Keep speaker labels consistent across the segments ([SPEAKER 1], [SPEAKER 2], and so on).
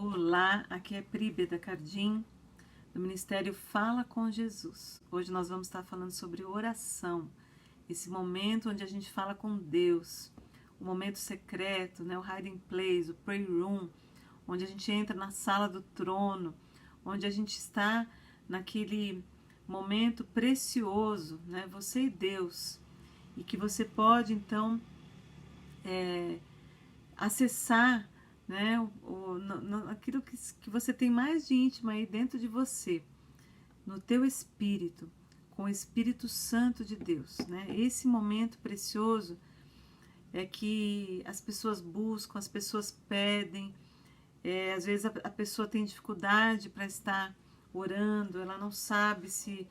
[SPEAKER 1] Olá, aqui é Príbeda Cardim, do Ministério Fala com Jesus. Hoje nós vamos estar falando sobre oração, esse momento onde a gente fala com Deus, o momento secreto, né, o hiding place, o prayer room, onde a gente entra na sala do trono, onde a gente está naquele momento precioso, né, você e Deus, e que você pode então acessar, né, aquilo que você tem mais de íntimo aí dentro de você, no teu espírito, com o Espírito Santo de Deus, né? Esse momento precioso é que as pessoas buscam, as pessoas pedem, às vezes a pessoa tem dificuldade para estar orando, ela não sabe se,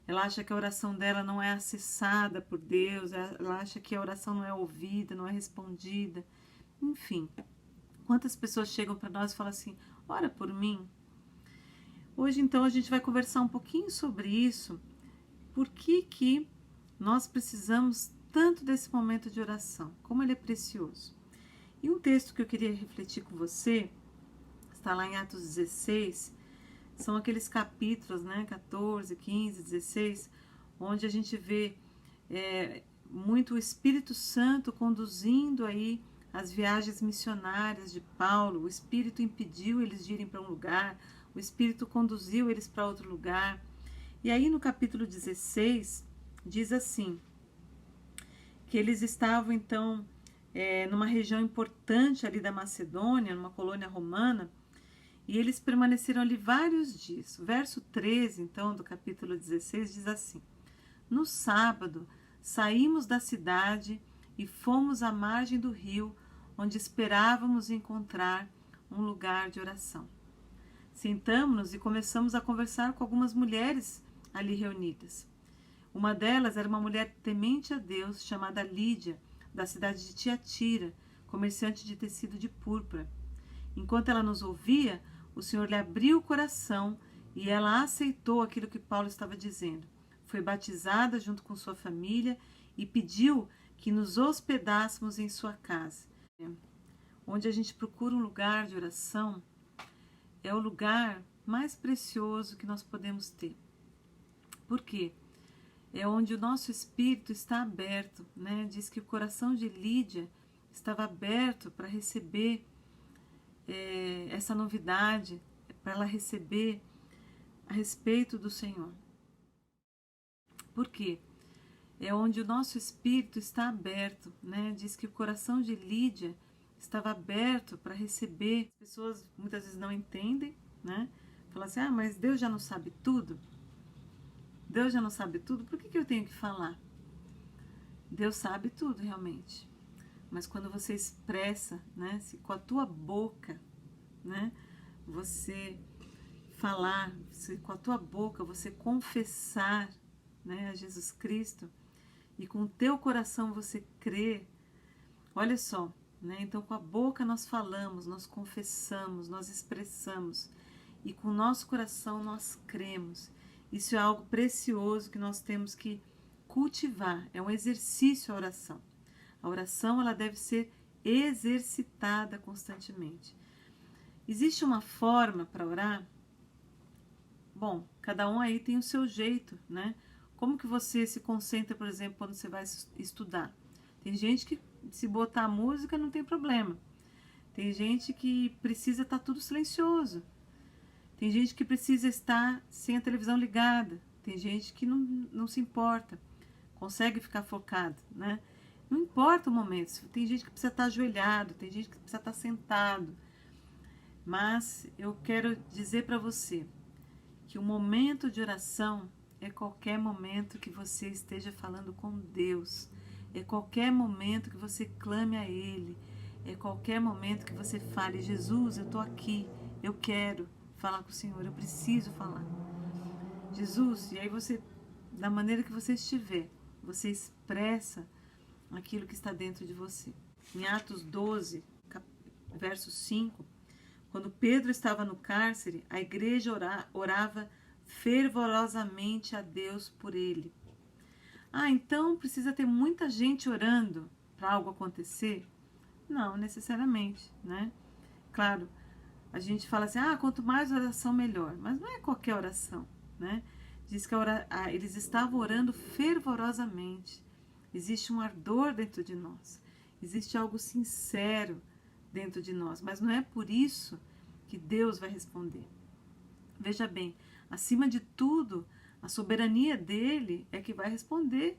[SPEAKER 1] ela acha que a oração dela não é acessada por Deus, ela acha que a oração não é ouvida, não é respondida, enfim. Quantas pessoas chegam para nós e falam assim, ora por mim? Hoje então a gente vai conversar um pouquinho sobre isso, por que nós precisamos tanto desse momento de oração, como ele é precioso. E um texto que eu queria refletir com você, está lá em Atos 16, são aqueles capítulos, né, 14, 15, 16, onde a gente vê muito o Espírito Santo conduzindo aí as viagens missionárias de Paulo. O Espírito impediu eles de irem para um lugar, o Espírito conduziu eles para outro lugar. E aí no capítulo 16 diz assim, que eles estavam então numa região importante ali da Macedônia, numa colônia romana, e eles permaneceram ali vários dias. O verso 13 então do capítulo 16 diz assim, no sábado saímos da cidade e fomos à margem do rio, onde esperávamos encontrar um lugar de oração. Sentamos-nos e começamos a conversar com algumas mulheres ali reunidas. Uma delas era uma mulher temente a Deus, chamada Lídia, da cidade de Tiatira, comerciante de tecido de púrpura. Enquanto ela nos ouvia, o Senhor lhe abriu o coração e ela aceitou aquilo que Paulo estava dizendo. Foi batizada junto com sua família e pediu que nos hospedássemos em sua casa. Onde a gente procura um lugar de oração, é o lugar mais precioso que nós podemos ter. Por quê? É onde o nosso espírito está aberto, né? Diz que o coração de Lídia estava aberto para receber essa novidade, para ela receber a respeito do Senhor. Por quê? É onde o nosso espírito está aberto, né? Diz que o coração de Lídia estava aberto para receber. As pessoas muitas vezes não entendem, né? Falam assim, mas Deus já não sabe tudo? Deus já não sabe tudo? Por que eu tenho que falar? Deus sabe tudo realmente. Mas quando você expressa, né? Se com a tua boca, né? Você falar, com a tua boca, você confessar, né, a Jesus Cristo, e com o teu coração você crê, olha só, né? Então com a boca nós falamos, nós confessamos, nós expressamos, e com o nosso coração nós cremos. Isso é algo precioso que nós temos que cultivar, é um exercício a oração. A oração ela deve ser exercitada constantemente. Existe uma forma para orar? Bom, cada um aí tem o seu jeito, né? Como que você se concentra, por exemplo, quando você vai estudar? Tem gente que se botar música não tem problema. Tem gente que precisa estar tudo silencioso. Tem gente que precisa estar sem a televisão ligada. Tem gente que não se importa, consegue ficar focado, né? Não importa o momento. Tem gente que precisa estar ajoelhado, tem gente que precisa estar sentado. Mas eu quero dizer para você que o momento de oração é qualquer momento que você esteja falando com Deus, é qualquer momento que você clame a Ele, é qualquer momento que você fale, Jesus, eu estou aqui, eu quero falar com o Senhor, eu preciso falar. Jesus, e aí você, da maneira que você estiver, você expressa aquilo que está dentro de você. Em Atos 12, verso 5, quando Pedro estava no cárcere, a igreja orava fervorosamente a Deus por ele. Então precisa ter muita gente orando para algo acontecer? Não necessariamente, né? Claro, a gente fala assim, ah, quanto mais oração, melhor. Mas não é qualquer oração, né? Diz que eles estavam orando fervorosamente. Existe um ardor dentro de nós. Existe algo sincero dentro de nós. Mas não é por isso que Deus vai responder. Veja bem, acima de tudo, a soberania dele é que vai responder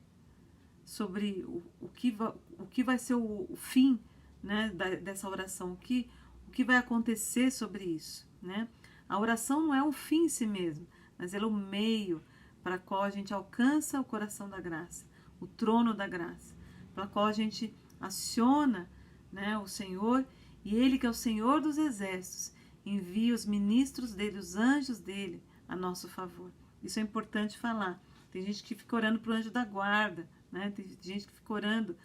[SPEAKER 1] sobre o que vai ser o fim, né, dessa oração, o que vai acontecer sobre isso, né? A oração não é um fim em si mesmo, mas ela é o meio para o qual a gente alcança o coração da graça, o trono da graça, para o qual a gente aciona, né, o Senhor, e Ele, que é o Senhor dos exércitos, envia os ministros dele, os anjos dele, a nosso favor. Isso é importante falar. Tem gente que fica orando para o anjo da guarda, né? Tem gente que fica orando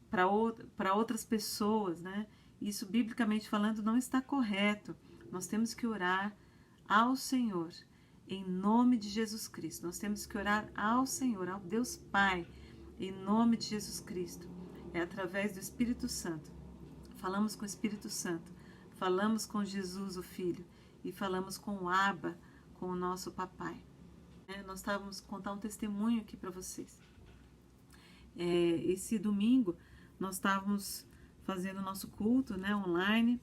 [SPEAKER 1] para outras pessoas, né? Isso, biblicamente falando, não está correto. Nós temos que orar ao Senhor, em nome de Jesus Cristo. Nós temos que orar ao Senhor, ao Deus Pai, em nome de Jesus Cristo. É através do Espírito Santo. Falamos com o Espírito Santo, falamos com Jesus, o Filho, e falamos com o Abba, com o nosso Papai. Nós estávamos contar um testemunho aqui para vocês. Esse domingo nós estávamos fazendo o nosso culto, né, online,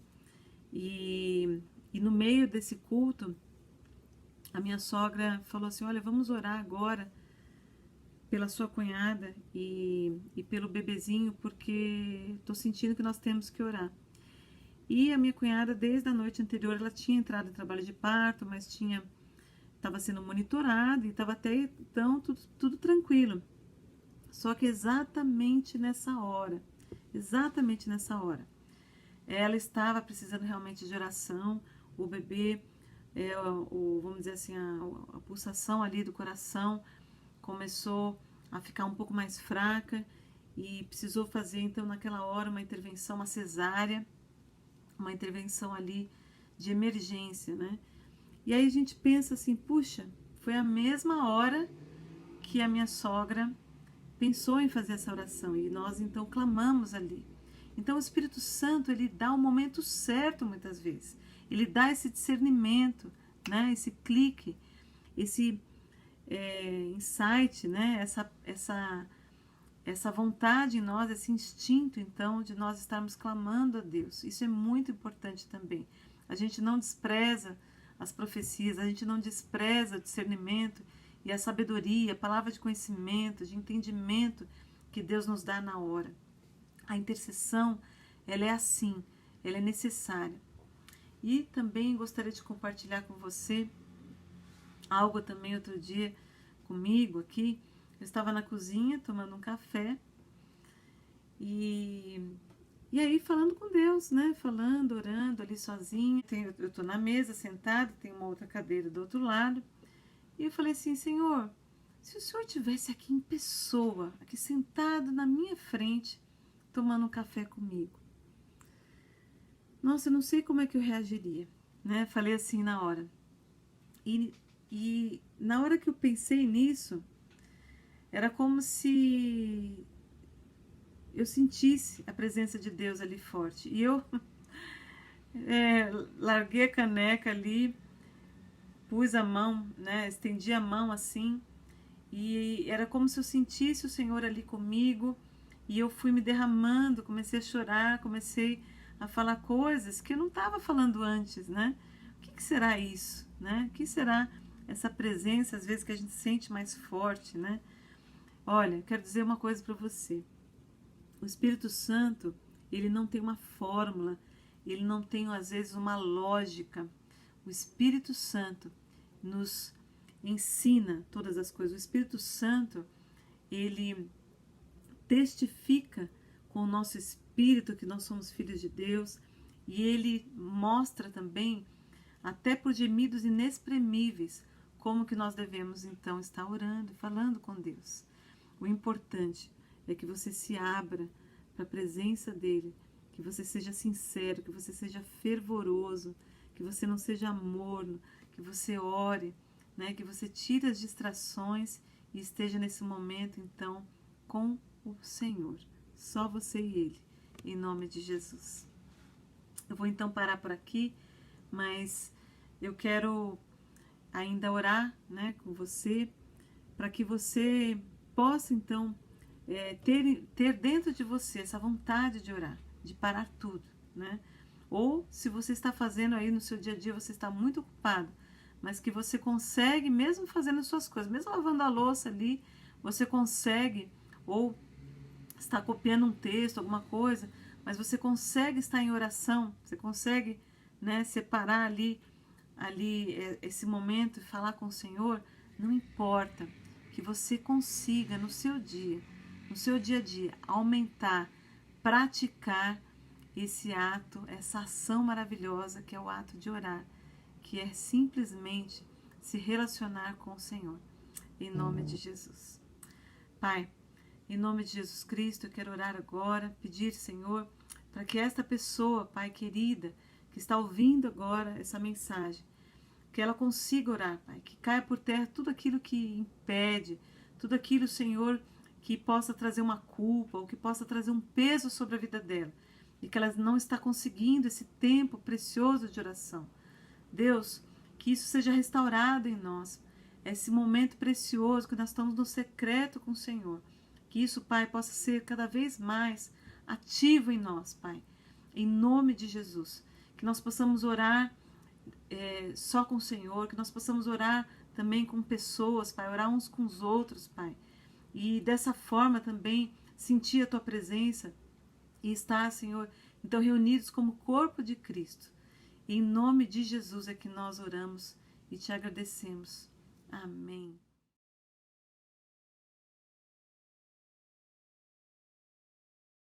[SPEAKER 1] e no meio desse culto a minha sogra falou assim, olha, vamos orar agora pela sua cunhada e pelo bebezinho, porque estou sentindo que nós temos que orar. E a minha cunhada, desde a noite anterior, ela tinha entrado em trabalho de parto, mas estava sendo monitorada e estava até então tudo tranquilo. Só que exatamente nessa hora, ela estava precisando realmente de oração. O bebê, vamos dizer assim, a pulsação ali do coração começou a ficar um pouco mais fraca e precisou fazer, então, naquela hora, uma intervenção, uma cesárea, uma intervenção ali de emergência, né? E aí a gente pensa assim, puxa, foi a mesma hora que a minha sogra pensou em fazer essa oração e nós então clamamos ali. Então o Espírito Santo, ele dá o momento certo muitas vezes. Ele dá esse discernimento, né? Esse clique, esse insight, né? Essa vontade em nós, esse instinto então de nós estarmos clamando a Deus. Isso é muito importante também. A gente não despreza as profecias, a gente não despreza o discernimento e a sabedoria, a palavra de conhecimento, de entendimento que Deus nos dá na hora. A intercessão, ela é assim, ela é necessária. E também gostaria de compartilhar com você algo também outro dia comigo aqui. Eu estava na cozinha tomando um café e aí falando com Deus, né? Falando, orando ali sozinha. Eu estou na mesa sentada, tem uma outra cadeira do outro lado. E eu falei assim, Senhor, se o Senhor estivesse aqui em pessoa, aqui sentado na minha frente, tomando um café comigo, nossa, eu não sei como é que eu reagiria, né? Falei assim na hora. E na hora que eu pensei nisso, era como se eu sentisse a presença de Deus ali forte. E eu larguei a caneca ali, pus a mão, né, estendi a mão assim, e era como se eu sentisse o Senhor ali comigo, e eu fui me derramando, comecei a chorar, comecei a falar coisas que eu não estava falando antes, né? O que será isso, né? O que será essa presença, às vezes, que a gente sente mais forte, né? Olha, quero dizer uma coisa para você. O Espírito Santo, ele não tem uma fórmula, ele não tem, às vezes, uma lógica. O Espírito Santo nos ensina todas as coisas. O Espírito Santo, ele testifica com o nosso espírito que nós somos filhos de Deus, e ele mostra também, até por gemidos inexprimíveis, como que nós devemos então estar orando e falando com Deus. O importante é que você se abra para a presença dele, que você seja sincero, que você seja fervoroso, que você não seja morno, que você ore, né? Que você tire as distrações e esteja nesse momento então com o Senhor, só você e ele, em nome de Jesus. Eu vou então parar por aqui, mas eu quero ainda orar, né, com você, para que você possa então ter dentro de você essa vontade de orar, de parar tudo, né? Ou se você está fazendo aí no seu dia a dia, você está muito ocupado, mas que você consegue, mesmo fazendo as suas coisas, mesmo lavando a louça ali, você consegue, ou está copiando um texto, alguma coisa, mas você consegue estar em oração, você consegue, né, separar ali esse momento e falar com o Senhor. Não importa, que você consiga no seu dia a dia, aumentar, praticar esse ato, essa ação maravilhosa que é o ato de orar, que é simplesmente se relacionar com o Senhor, em nome de Jesus. Pai, em nome de Jesus Cristo, eu quero orar agora, pedir, Senhor, para que esta pessoa, Pai querida, que está ouvindo agora essa mensagem, que ela consiga orar, Pai, que caia por terra tudo aquilo que impede, tudo aquilo, Senhor, que possa trazer uma culpa ou que possa trazer um peso sobre a vida dela e que ela não está conseguindo esse tempo precioso de oração. Deus, que isso seja restaurado em nós, esse momento precioso que nós estamos no secreto com o Senhor, que isso, Pai, possa ser cada vez mais ativo em nós, Pai, em nome de Jesus, que nós possamos orar só com o Senhor, que nós possamos orar também com pessoas, Pai, orar uns com os outros, Pai, e dessa forma também sentir a Tua presença e estar, Senhor, então reunidos como corpo de Cristo. Em nome de Jesus é que nós oramos e te agradecemos. Amém.